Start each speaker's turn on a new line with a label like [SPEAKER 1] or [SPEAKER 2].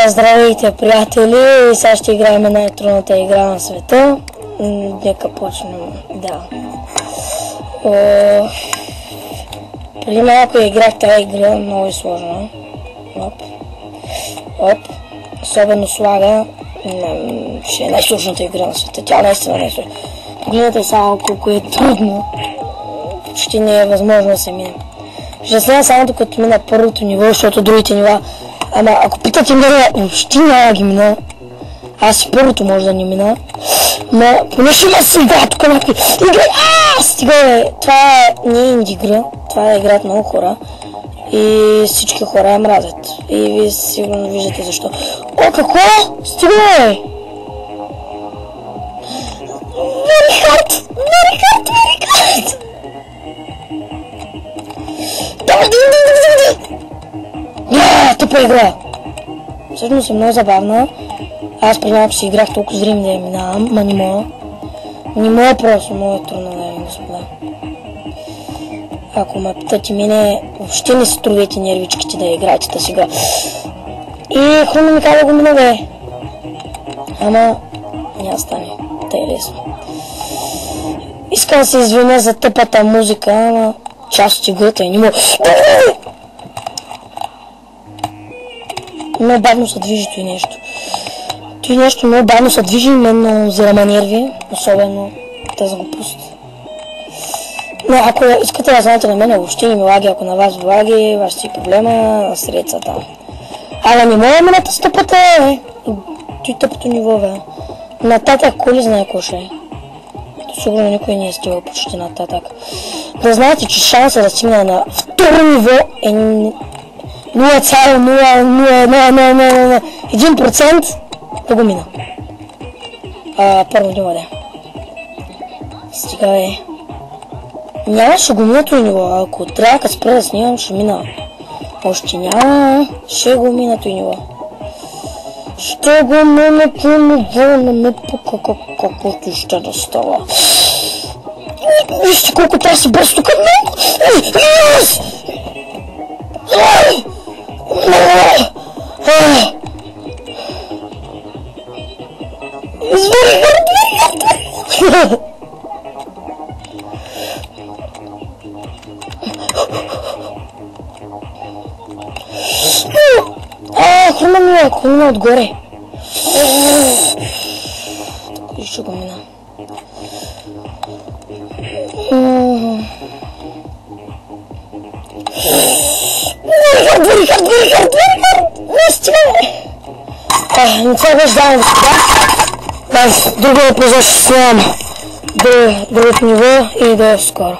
[SPEAKER 1] Здравейте, приятели! Сега ще играем най-трудната игра на света. Нека почнем. Да. Преди малко играх тази игра, много е сложна. Оп. Особено слага. Ще е най-сложната игра на света. Тя наистина не е сложна. Погледнете само колко е трудно. Почти не е възможно да се мине. Ще следя само докато мина първото ниво, защото другите нива... Ама ако питате мене, въобще няма ги мина. Аз и първото може да не мина. Но поне ще има си игра тук някакви игри. Стига бе! Това не е инди игра. Това е играт много хора. И всички хора я мразят. И вие сигурно виждате защо. О, какво? Стига бе! Very hard! Тъпа игра! Всъщност е много забавна. Аз преди малко си играх толкова време да я минавам, ма не мога. Не мога просто, много е трудно, дами господа. Ако ме питате мене, въобще не си трудете нервичките да играете тази игра. И хрумно ми каза да го мина, бе. Ама няма стане. Тъй е лесно. Искам да се извиня за тъпата музика, ама част от играта и не мога. Много бавно се движи той нещо. Той нещо много бавно се движи, мен взирама нерви, особено тази глупост. Но ако искате да знаете на мен, въобще не ми лаги, ако на вас влаги, ваш си проблема, на средца там. Ала не мога мината с тъпата, той тъпото ниво, бе. Нататък, коли знае какво ще е. Сигурно никой не е стигал почти нататък. Да знаете, че шанса да стигна на второ ниво е 0,00001% да го мина. Първо ниво, да. Стига е. Нямаше го мина този ниво, ако трябва да спра да снимам, ще мина. Още няма, ще го мина този ниво. Ще го мина този ниво, не ме пука каквото ще да става. Вижте колко трябва си бързо тук. Хрумна отгоре. Ще го мина. Не това беше дами господа. Друго епизод ще снимам до другото ниво и до скоро.